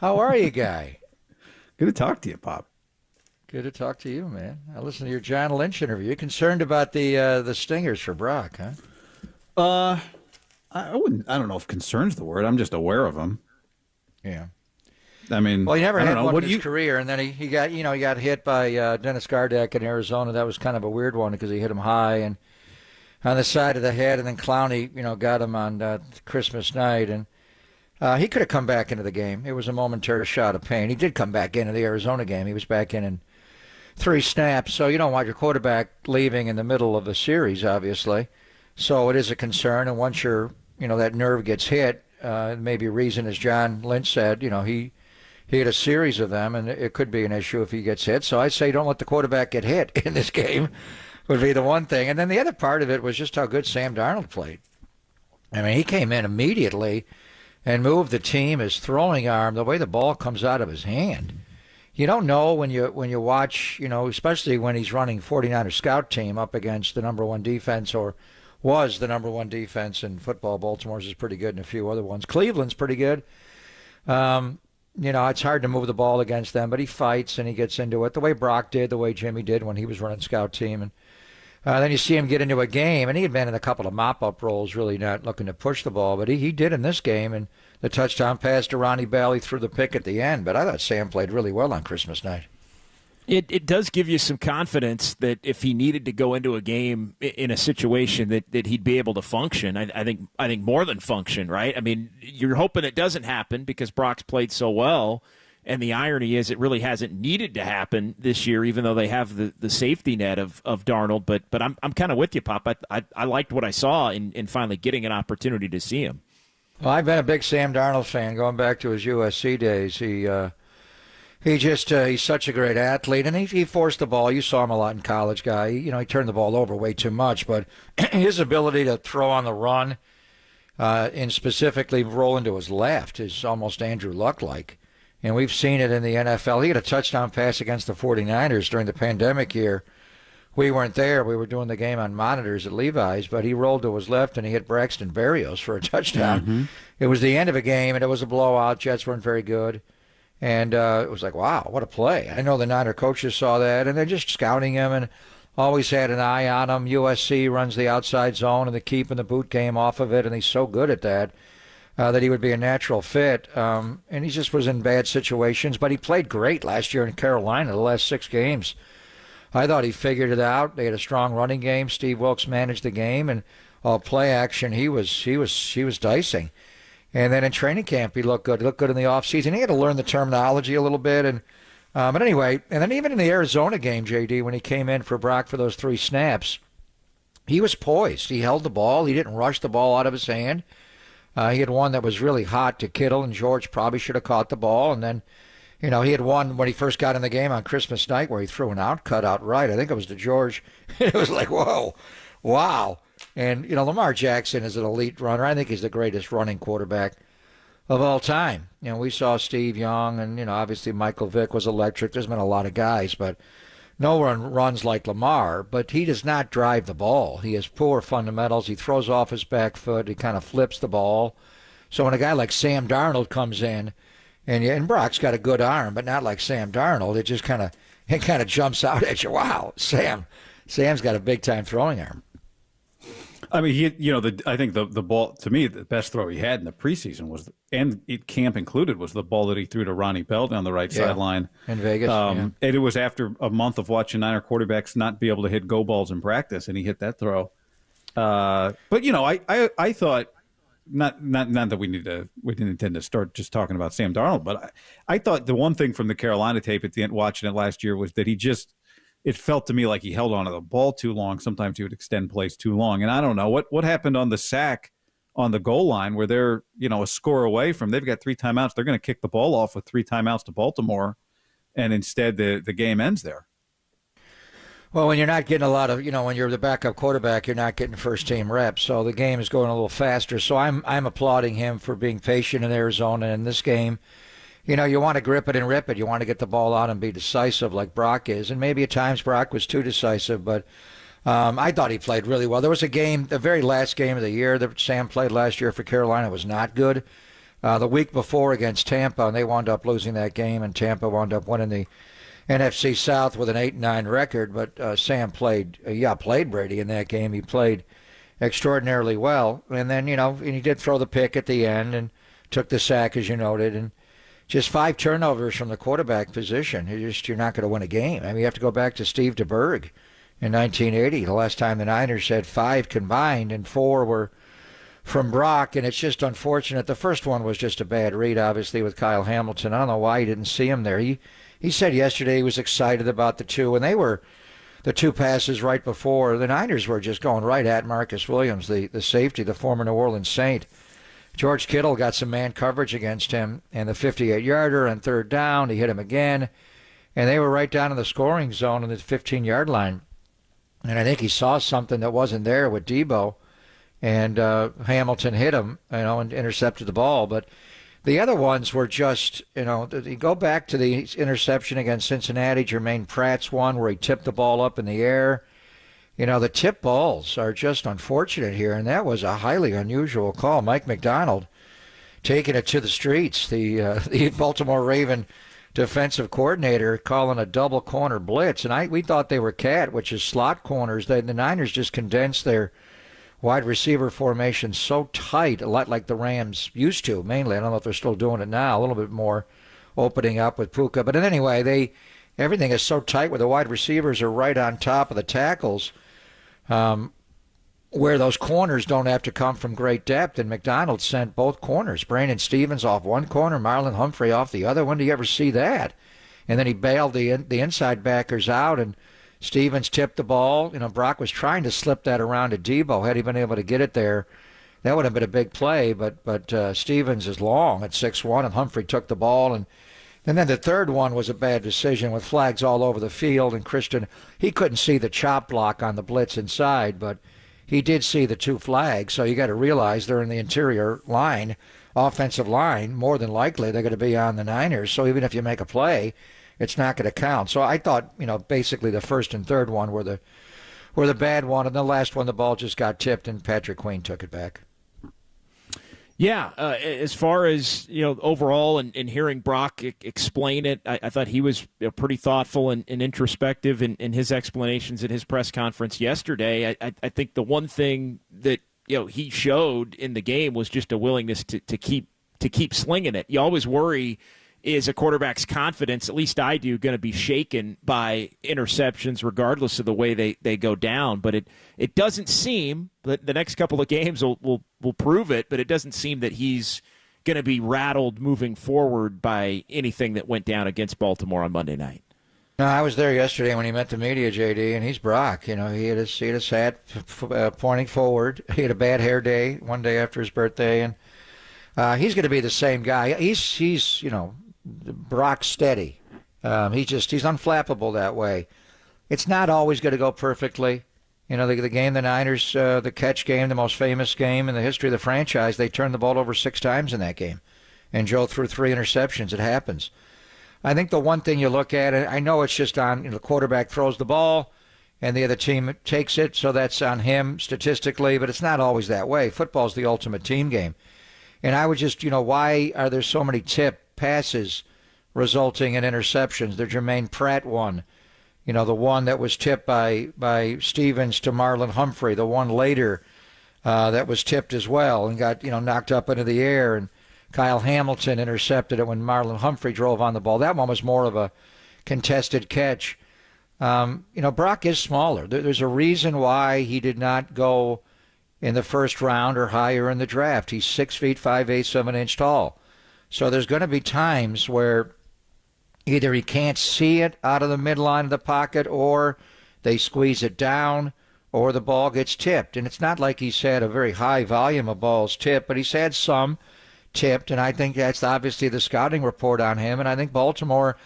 How are you, guy? Good to talk to you, Pop. Good to talk to you, man. I listened to your John Lynch interview. You're concerned about the Stingers for Brock, huh? Uh, I wouldn't. I don't know if "concern's" the word. I'm just aware of them. Yeah. I mean, Well, he never I don't had know. one What in do his you? career, and then he got he got hit by Dennis Gardeck in Arizona. That was kind of a weird one because he hit him high and on the side of the head, and then Clowney got him on Christmas night, and he could have come back into the game. It was a momentary shot of pain. He did come back into the Arizona game. He was back in 3 snaps. So you don't want your quarterback leaving in the middle of the series, obviously. So it is a concern. And once that nerve gets hit, maybe reason, as John Lynch said, he had a series of them, and it could be an issue if he gets hit. So I say don't let the quarterback get hit in this game would be the one thing. And then the other part of it was just how good Sam Darnold played. I mean, he came in immediately and moved the team. His throwing arm, the way the ball comes out of his hand. You don't know when you watch, especially when he's running 49er scout team up against the number one defense, or was the number one defense in football. Baltimore's is pretty good and a few other ones. Cleveland's pretty good. It's hard to move the ball against them, but he fights and he gets into it the way Brock did, the way Jimmy did when he was running scout team. And then you see him get into a game, and he had been in a couple of mop-up roles, really not looking to push the ball, but he did in this game. And the touchdown pass to Ronnie Bell, he threw the pick at the end. But I thought Sam played really well on Christmas night. It does give you some confidence that if he needed to go into a game in a situation that he'd be able to function. I think more than function, right? I mean, you're hoping it doesn't happen because Brock's played so well, and the irony is it really hasn't needed to happen this year, even though they have the safety net of Darnold. But I'm kind of with you, Pop. I liked what I saw in finally getting an opportunity to see him. Well, I've been a big Sam Darnold fan going back to his USC days. He's such a great athlete, and he forced the ball. You saw him a lot in college, guy. He turned the ball over way too much, but his ability to throw on the run and specifically roll into his left is almost Andrew Luck-like. And we've seen it in the NFL. He had a touchdown pass against the 49ers during the pandemic year. We weren't there. We were doing the game on monitors at Levi's, but he rolled to his left and he hit Braxton Berrios for a touchdown. Mm-hmm. It was the end of a game, and it was a blowout. Jets weren't very good. And it was like, wow, what a play. I know the Niner coaches saw that, and they're just scouting him and always had an eye on him. USC runs the outside zone and the keep and the boot game off of it, and he's so good at that that he would be a natural fit. And he just was in bad situations, but he played great last year in Carolina, the last 6 games. I thought he figured it out. They had a strong running game. Steve Wilkes managed the game, and play action, he was dicing. And then in training camp, he looked good. He looked good in the offseason. He had to learn the terminology a little bit. But anyway, and then even in the Arizona game, JD, when he came in for Brock for those 3 snaps, he was poised. He held the ball. He didn't rush the ball out of his hand. He had one that was really hot to Kittle, and George probably should have caught the ball. And then, he had one when he first got in the game on Christmas night where he threw an outcut outright. I think it was to George. It was like, whoa, wow. And, Lamar Jackson is an elite runner. I think he's the greatest running quarterback of all time. We saw Steve Young, and, obviously Michael Vick was electric. There's been a lot of guys, but no one runs like Lamar. But he does not drive the ball. He has poor fundamentals. He throws off his back foot. He kind of flips the ball. So when a guy like Sam Darnold comes in, and Brock's got a good arm, but not like Sam Darnold, it just kind of jumps out at you. Wow, Sam's got a big-time throwing arm. I mean, I think the ball, to me, the best throw he had in the preseason was, and camp included, was the ball that he threw to Ronnie Bell down the right sideline in Vegas. And it was after a month of watching Niner quarterbacks not be able to hit go balls in practice, and he hit that throw. But I thought not that we didn't intend to start just talking about Sam Darnold, but I thought the one thing from the Carolina tape at the end, watching it last year, was that it felt to me like he held onto the ball too long. Sometimes he would extend plays too long. And I don't know what happened on the sack on the goal line where they're, a score away from, they've got 3 timeouts. They're going to kick the ball off with 3 timeouts to Baltimore. And instead the game ends there. Well, when you're not getting a lot of, when you're the backup quarterback, you're not getting first team reps. So the game is going a little faster. So I'm applauding him for being patient in Arizona in this game. You want to grip it and rip it. You want to get the ball out and be decisive like Brock is. And maybe at times Brock was too decisive, but I thought he played really well. There was a game, the very last game of the year that Sam played last year for Carolina was not good. the week before against Tampa, and they wound up losing that game, and Tampa wound up winning the NFC South with an 8-9 record. But Sam played Brady in that game. He played extraordinarily well, and then and he did throw the pick at the end and took the sack, as you noted, and just 5 turnovers from the quarterback position. You're not going to win a game. I mean, you have to go back to Steve DeBerg in 1980, the last time the Niners had 5 combined, and 4 were from Brock, and it's just unfortunate. The first one was just a bad read, obviously, with Kyle Hamilton. I don't know why he didn't see him there. He said yesterday he was excited about the 2, and they were the 2 passes right before. The Niners were just going right at Marcus Williams, the safety, the former New Orleans Saint. George Kittle got some man coverage against him, and the 58-yarder on 3rd down, he hit him again, and they were right down in the scoring zone on the 15-yard line. And I think he saw something that wasn't there with Debo, and Hamilton hit him, and intercepted the ball. But the other ones were just, you go back to the interception against Cincinnati, Jermaine Pratt's one where he tipped the ball up in the air. The tip balls are just unfortunate here, and that was a highly unusual call. Mike McDonald taking it to the streets, the Baltimore Raven defensive coordinator, calling a double corner blitz, and we thought they were cat, which is slot corners. The Niners just condensed their wide receiver formation so tight, a lot like the Rams used to, mainly. I don't know if they're still doing it now, a little bit more opening up with Puka. But anyway, everything is so tight where the wide receivers are right on top of the tackles, where those corners don't have to come from great depth. And McDonald sent both corners, Brandon Stevens off one corner, Marlon Humphrey off the other. When do you ever see that? And then he bailed the inside backers out, and Stevens tipped the ball. Brock was trying to slip that around to Debo. Had he been able to get it there, that would have been a big play. But Stevens is long at 6'1", and Humphrey took the ball. And then the third one was a bad decision with flags all over the field. And Christian, he couldn't see the chop block on the blitz inside, but he did see the 2 flags. So you got to realize they're in the interior line, offensive line. More than likely they're going to be on the Niners. So even if you make a play, it's not going to count. So I thought, basically the first and third one were the bad one, and the last one the ball just got tipped and Patrick Queen took it back. Yeah, as far as overall, and hearing Brock explain it, I thought he was pretty thoughtful and introspective in his explanations at his press conference yesterday. I think the one thing that he showed in the game was just a willingness to keep slinging it. You always worry, is a quarterback's confidence, at least I do, going to be shaken by interceptions regardless of the way they go down. But it doesn't seem, the next couple of games will prove it, but it doesn't seem that he's going to be rattled moving forward by anything that went down against Baltimore on Monday night. No, I was there yesterday when he met the media, JD, and he's Brock. He had his hat pointing forward. He had a bad hair day one day after his birthday, and he's going to be the same guy. He's Brock steady. He's unflappable that way. It's not always going to go perfectly. The game, the Niners, the catch game, the most famous game in the history of the franchise, they turned the ball over 6 times in that game. And Joe threw 3 interceptions. It happens. I think the one thing you look at, I know it's just on, the quarterback throws the ball and the other team takes it, so that's on him statistically, but it's not always that way. Football's the ultimate team game. And I would just, why are there so many tip passes resulting in interceptions? The Jermaine Pratt one, the one that was tipped by Stevens to Marlon Humphrey, the one later that was tipped as well and got, knocked up into the air, and Kyle Hamilton intercepted it when Marlon Humphrey drove on the ball. That one was more of a contested catch. Brock is smaller. There's a reason why he did not go in the first round or higher in the draft. He's 6 feet 5/8 of an inch tall. So there's going to be times where either he can't see it out of the midline of the pocket, or they squeeze it down, or the ball gets tipped. And it's not like he's had a very high volume of balls tipped, but he's had some tipped, and I think that's obviously the scouting report on him. And I think Baltimore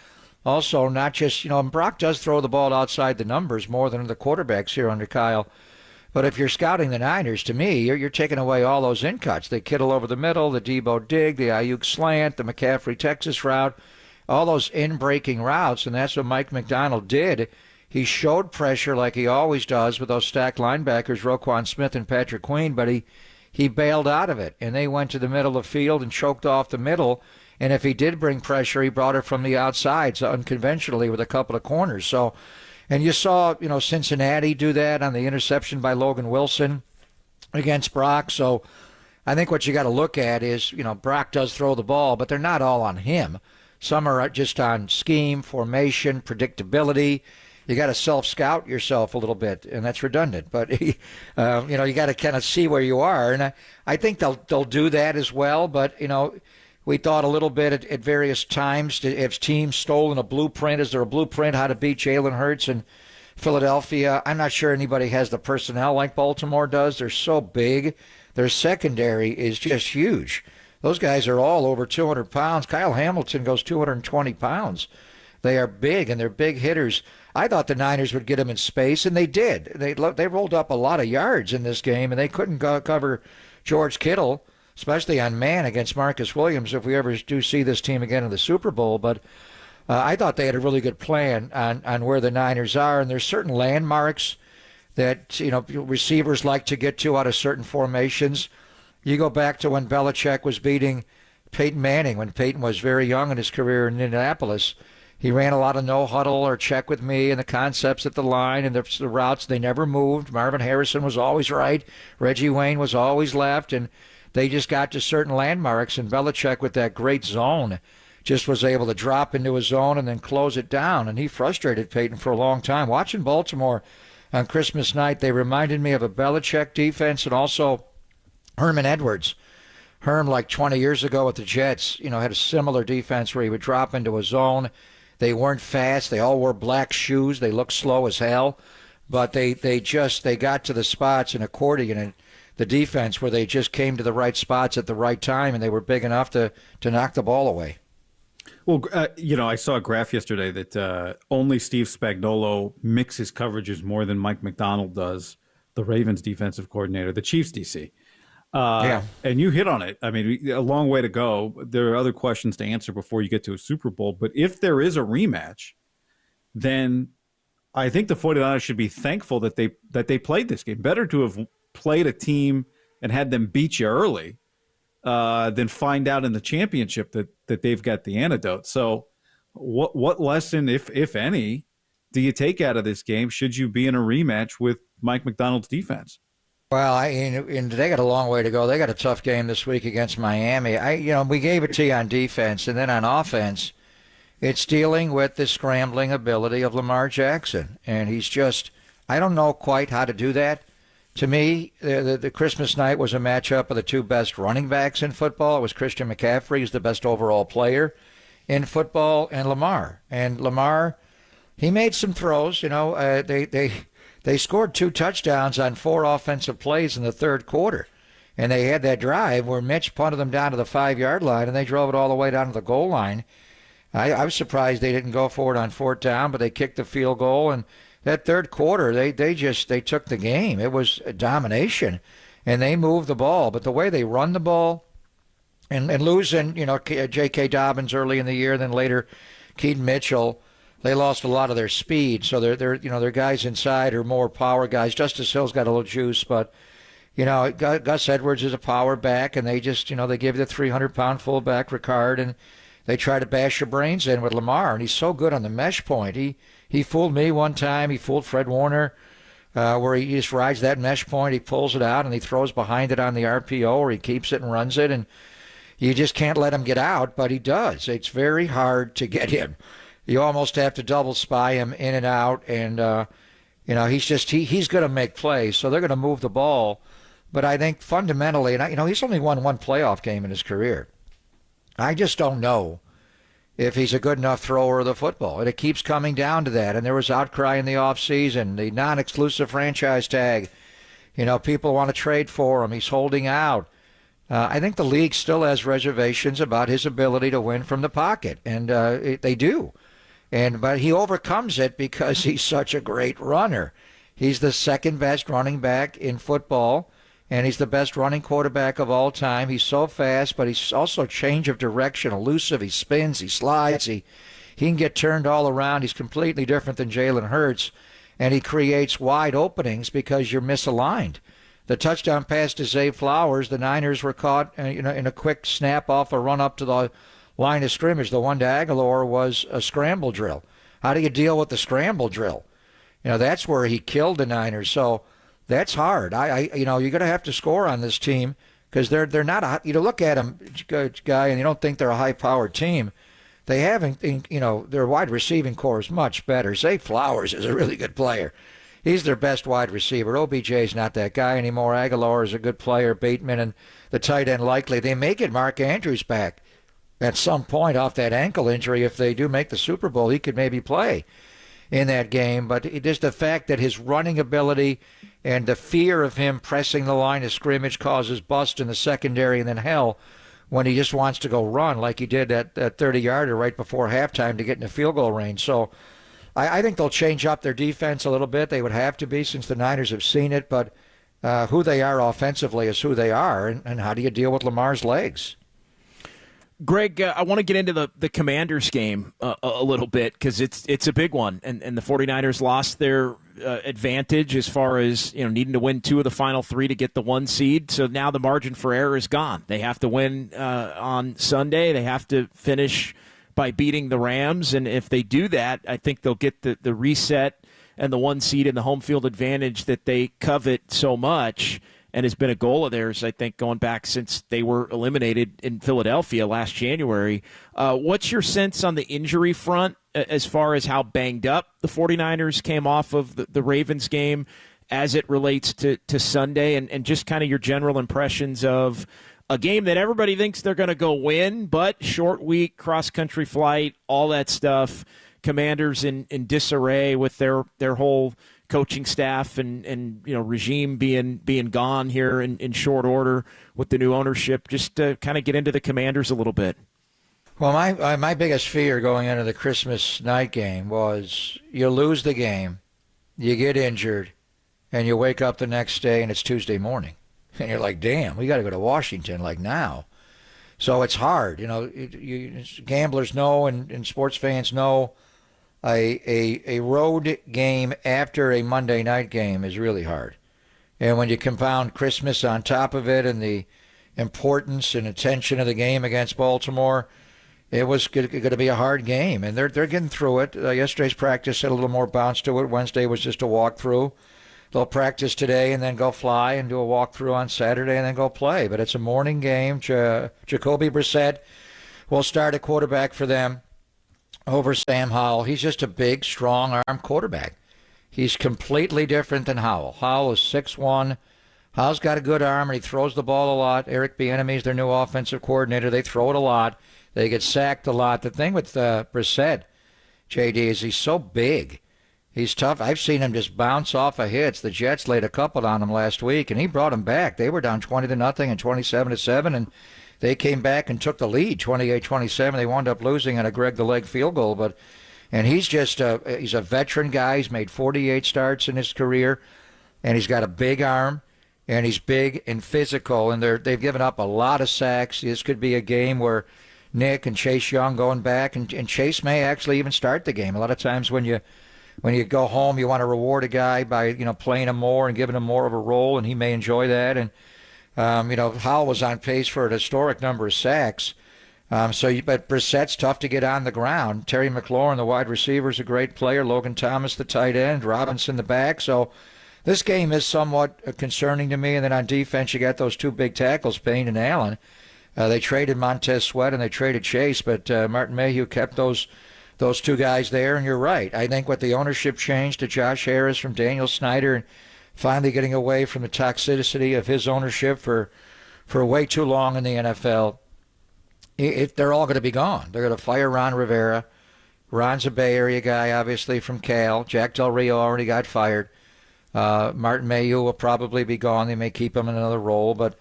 also, not just, Brock does throw the ball outside the numbers more than the quarterbacks here under Kyle. But if you're scouting the Niners, to me, you're taking away all those in cuts. The Kittle over the middle, the Debo dig, the Ayuk slant, the McCaffrey Texas route, all those in-breaking routes, and that's what Mike McDonald did. He showed pressure like he always does with those stacked linebackers, Roquan Smith and Patrick Queen, but he bailed out of it, and they went to the middle of the field and choked off the middle. And if he did bring pressure, he brought it from the outsides unconventionally with a couple of corners. So, and you saw, Cincinnati do that on the interception by Logan Wilson against Brock. So I think what you got to look at is, Brock does throw the ball, but they're not all on him. Some are just on scheme, formation, predictability. You got to self-scout yourself a little bit, and that's redundant. But you got to kind of see where you are, and I think they'll do that as well. But we thought a little bit at various times if teams stolen a blueprint. Is there a blueprint how to beat Jalen Hurts in Philadelphia? I'm not sure anybody has the personnel like Baltimore does. They're so big. Their secondary is just huge. Those guys are all over 200 pounds. Kyle Hamilton goes 220 pounds. They are big, and they're big hitters. I thought the Niners would get them in space, and they did. They rolled up a lot of yards in this game, and they couldn't cover George Kittle, especially on man against Marcus Williams, if we ever do see this team again in the Super Bowl. But I thought they had a really good plan on where the Niners are, and there's certain landmarks that receivers like to get to out of certain formations. You go back to when Belichick was beating Peyton Manning, when Peyton was very young in his career in Indianapolis. He ran a lot of no huddle or check with me and the concepts at the line and the routes. They never moved. Marvin Harrison was always right. Reggie Wayne was always left. And they just got to certain landmarks. And Belichick, with that great zone, just was able to drop into a zone and then close it down. And he frustrated Peyton for a long time. Watching Baltimore on Christmas night, they reminded me of a Belichick defense and also Herman Edwards. Herm, like 20 years ago with the Jets, had a similar defense where he would drop into a zone. They weren't fast. They all wore black shoes. They looked slow as hell. But they got to the spots in accordion and the defense where they just came to the right spots at the right time, and they were big enough to knock the ball away. Well, I saw a graph yesterday that only Steve Spagnuolo mixes coverages more than Mike McDonald does, the Ravens defensive coordinator, the Chiefs DC. And you hit on it. I mean, a long way to go. There are other questions to answer before you get to a Super Bowl. But if there is a rematch, then I think the 49ers should be thankful that they played this game. Better to have played a team and had them beat you early than find out in the championship that they've got the antidote. So what lesson, if any, do you take out of this game should you be in a rematch with Mike McDonald's defense? Well, and they got a long way to go. They got a tough game this week against Miami. We gave it to you on defense, and then on offense, it's dealing with the scrambling ability of Lamar Jackson, and he's just, I don't know quite how to do that. To me, the Christmas night was a matchup of the two best running backs in football. It was Christian McCaffrey, who's the best overall player in football, and Lamar. And Lamar, he made some throws. They scored 2 touchdowns on 4 offensive plays in the third quarter. And they had that drive where Mitch punted them down to the 5-yard line, and they drove it all the way down to the goal line. I was surprised they didn't go for it on 4th down, but they kicked the field goal. And that third quarter, they took the game. It was a domination, and they moved the ball. But the way they run the ball and losing, J.K. Dobbins early in the year, then later Keaton Mitchell, they lost a lot of their speed, so their guys inside are more power guys. Justice Hill's got a little juice, but Gus Edwards is a power back, and they just they give you the 300-pound fullback Ricard, and they try to bash your brains in with Lamar, and he's so good on the mesh point. He fooled me one time. He fooled Fred Warner, where he just rides that mesh point, he pulls it out, and he throws behind it on the RPO, or he keeps it and runs it, and you just can't let him get out, but he does. It's very hard to get him. You almost have to double spy him in and out, and he's going to make plays, so they're going to move the ball. But I think fundamentally, and he's only won 1 playoff game in his career. I just don't know if he's a good enough thrower of the football, and it keeps coming down to that. And there was outcry in the offseason, the non-exclusive franchise tag. People want to trade for him. He's holding out. I think the league still has reservations about his ability to win from the pocket, and they do. But he overcomes it because he's such a great runner. He's the second best running back in football, and he's the best running quarterback of all time. He's so fast, but he's also change of direction, elusive. He spins, he slides, he can get turned all around. He's completely different than Jalen Hurts, and he creates wide openings because you're misaligned. the touchdown pass to Zay Flowers, the Niners were caught in a quick snap off a run up to the line of scrimmage. The one to Aguilar was a scramble drill. How do you deal with the scramble drill? That's where he killed the Niners. So that's hard. You're going to have to score on this team because they're not you look at them, guy, and you don't think they're a high-powered team. They haven't, their wide receiving core is much better. Zay Flowers is a really good player. He's their best wide receiver. OBJ's not that guy anymore. Aguilar is a good player. Bateman and the tight end likely. They may get Mark Andrews back at some point off that ankle injury. If they do make the Super Bowl, he could maybe play in that game. But it is the fact that his running ability and the fear of him pressing the line of scrimmage causes bust in the secondary and then hell when he just wants to go run like he did at 30-yarder right before halftime to get in the field goal range. So I think they'll change up their defense a little bit. They would have to be since the Niners have seen it. But who they are offensively is who they are. And how do you deal with Lamar's legs? Greg, I want to get into the Commanders game a little bit because it's a big one. And the 49ers lost their advantage as far as needing to win 2 of the final 3 to get the 1 seed. So now the margin for error is gone. They have to win on Sunday. They have to finish by beating the Rams, and if they do that, I think they'll get the reset and the 1 seed and the home field advantage that they covet so much and has been a goal of theirs, I think, going back since they were eliminated in Philadelphia last January. What's your sense on the injury front as far as how banged up the 49ers came off of the Ravens game as it relates to Sunday, and just kind of your general impressions of a game that everybody thinks they're going to go win, but short week, cross-country flight, all that stuff. Commanders in disarray with their whole coaching staff and regime being gone here in short order with the new ownership. Just to kind of get into the Commanders a little bit. Well, my biggest fear going into the Christmas night game was you lose the game, you get injured, and you wake up the next day and it's Tuesday morning. And you're like, damn, we got to go to Washington like now. So it's hard. Gamblers know and sports fans know a road game after a Monday night game is really hard. And when you compound Christmas on top of it and the importance and attention of the game against Baltimore, it was going to be a hard game. And they're getting through it. Yesterday's practice had a little more bounce to it. Wednesday was just a walkthrough. They'll practice today and then go fly and do a walkthrough on Saturday and then go play. But it's a morning game. Jacoby Brissett will start at quarterback for them over Sam Howell. He's just a big, strong-arm quarterback. He's completely different than Howell. Howell is 6'1". Howell's got a good arm, and he throws the ball a lot. Eric Bieniemy is their new offensive coordinator. They throw it a lot. They get sacked a lot. The thing with Brissett, JD, is he's so big. He's tough. I've seen him just bounce off of hits. The Jets laid a couple on him last week, and he brought them back. They were down 20-0 and 27-7, and they came back and took the lead, 28-27. They wound up losing on a Greg the Leg field goal, and he's just he's a veteran guy. He's made 48 starts in his career, and he's got a big arm, and he's big and physical, and they've given up a lot of sacks. This could be a game where Nick and Chase Young going back, and Chase may actually even start the game. A lot of times when you go home, you want to reward a guy by playing him more and giving him more of a role, and he may enjoy that. And Howell was on pace for an historic number of sacks. But Brissett's tough to get on the ground. Terry McLaurin, the wide receiver, is a great player. Logan Thomas, the tight end. Robinson, the back. So this game is somewhat concerning to me. And then on defense, you got those 2 big tackles, Payne and Allen. They traded Montez Sweat and they traded Chase, but Martin Mayhew kept those 2 guys there. And you're right. I think with the ownership change to Josh Harris from Daniel Snyder and finally getting away from the toxicity of his ownership for way too long in the NFL, they're all going to be gone. They're going to fire Ron Rivera. Ron's a Bay Area guy, obviously, from Cal. Jack Del Rio already got fired. Martin Mayhew will probably be gone. They may keep him in another role, but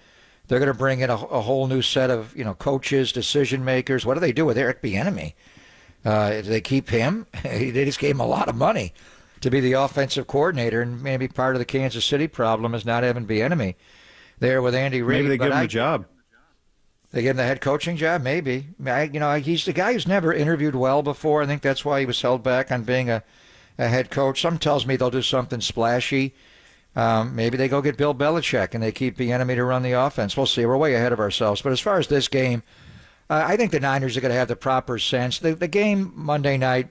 they're going to bring in a whole new set of coaches, decision makers. What do they do with Eric Bieniemy? Do they keep him? They just gave him a lot of money to be the offensive coordinator, and maybe part of the Kansas City problem is not having Bieniemy there with Andy Reid. Maybe they give him a job. They give him the head coaching job, maybe. He's the guy who's never interviewed well before. I think that's why he was held back on being a head coach. Some tells me they'll do something splashy Maybe they go get Bill Belichick and they keep the enemy to run the offense. We'll see. We're way ahead of ourselves. But as far as this game, I think the Niners are going to have the proper sense. The game Monday night,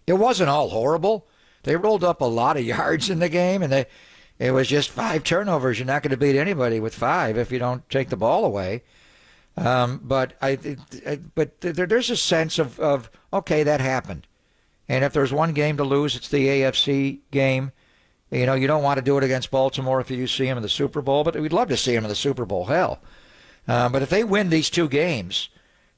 it wasn't all horrible. They rolled up a lot of yards in the game, and it was just 5 turnovers. You're not going to beat anybody with 5 if you don't take the ball away. But there's a sense of okay, that happened. And if there's one game to lose, it's the AFC game. You know, you don't want to do it against Baltimore if you see them in the Super Bowl, but we'd love to see them in the Super Bowl, hell. But if they win these 2 games,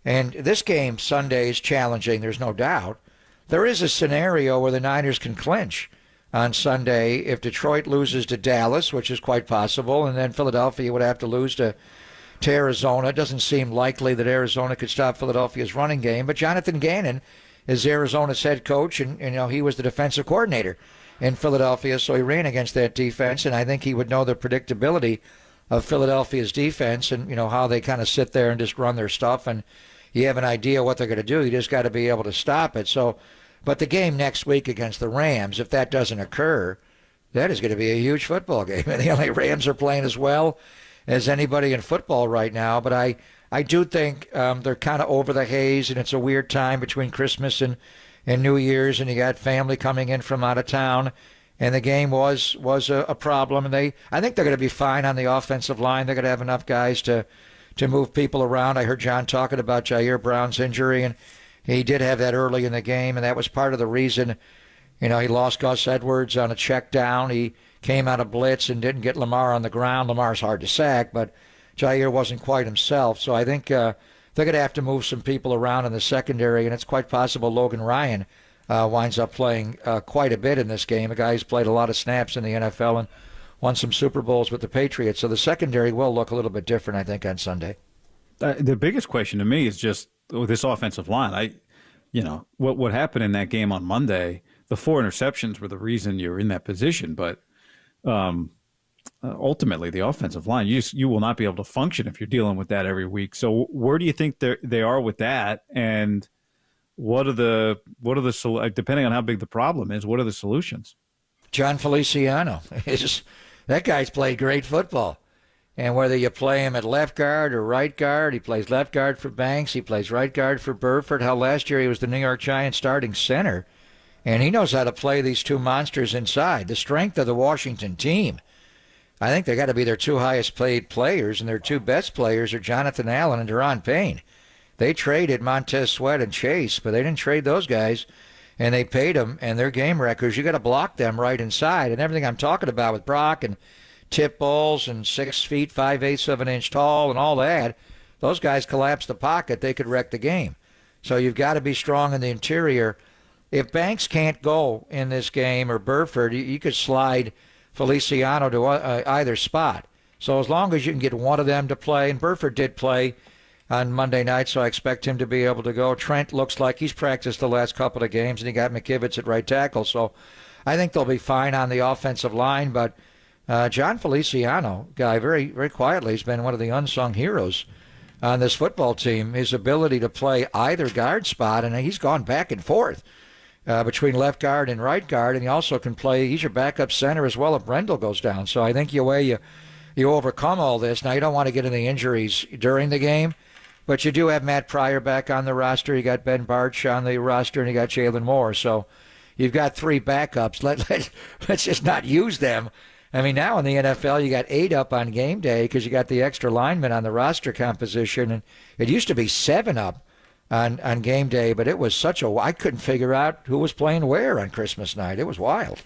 and this game Sunday is challenging, there's no doubt, there is a scenario where the Niners can clinch on Sunday if Detroit loses to Dallas, which is quite possible, and then Philadelphia would have to lose to Arizona. It doesn't seem likely that Arizona could stop Philadelphia's running game, but Jonathan Gannon is Arizona's head coach, and you know he was the defensive coordinator in Philadelphia, so he ran against that defense, and I think he would know the predictability of Philadelphia's defense and you know how they kind of sit there and just run their stuff, and you have an idea what they're going to do. You just got to be able to stop it. So, but the game next week against the Rams, if that doesn't occur, that is going to be a huge football game. And the LA Rams are playing as well as anybody in football right now. But I do think they're kind of over the haze, and it's a weird time between Christmas and New Year's, and you got family coming in from out of town. And the game was a problem. And I think they're going to be fine on the offensive line. They're going to have enough guys to move people around. I heard John talking about Jair Brown's injury, and he did have that early in the game, and that was part of the reason, you know, he lost Gus Edwards on a check down. He came out of blitz and didn't get Lamar on the ground. Lamar's hard to sack, but Jair wasn't quite himself. So I think they're going to have to move some people around in the secondary, and it's quite possible Logan Ryan winds up playing quite a bit in this game. A guy who's played a lot of snaps in the NFL and won some Super Bowls with the Patriots. So the secondary will look a little bit different, I think, on Sunday. The biggest question to me is just with this offensive line. What happened in that game on Monday, the 4 interceptions were the reason you're in that position. But ultimately, the offensive line, you will not be able to function if you're dealing with that every week. So where do you think they are with that? And what are the depending on how big the problem is, what are the solutions? John Feliciano that guy's played great football. And whether you play him at left guard or right guard, he plays left guard for Banks, he plays right guard for Burford. Hell, last year he was the New York Giants starting center. And he knows how to play these 2 monsters inside. The strength of the Washington team, I think they got to be their 2 highest paid players, and their 2 best players are Jonathan Allen and Deron Payne. They traded Montez Sweat and Chase, but they didn't trade those guys. And they paid them, and their game records, you got to block them right inside. And everything I'm talking about with Brock and tip balls and 6 feet, 5/8 of an inch tall and all that, those guys collapse the pocket. They could wreck the game. So you've got to be strong in the interior. If Banks can't go in this game or Burford, you could slide Feliciano to either spot. So as long as you can get one of them to play, and Burford did play on Monday night, so I expect him to be able to go. Trent looks like he's practiced the last couple of games, and he got McKivitz at right tackle. So I think they'll be fine on the offensive line. But John Feliciano, guy, very, very quietly, has been one of the unsung heroes on this football team. His ability to play either guard spot, and he's gone back and forth between left guard and right guard, and he also can play. He's your backup center as well if Brendel goes down. So I think you overcome all this. Now, you don't want to get any injuries during the game, but you do have Matt Pryor back on the roster. You got Ben Barch on the roster, and you got Jalen Moore. So you've got 3 backups. Let's just not use them. I mean, now in the NFL, you got 8 up on game day because you got the extra linemen on the roster composition. And it used to be 7 up on game day, but it was I couldn't figure out who was playing where on Christmas night. It was wild.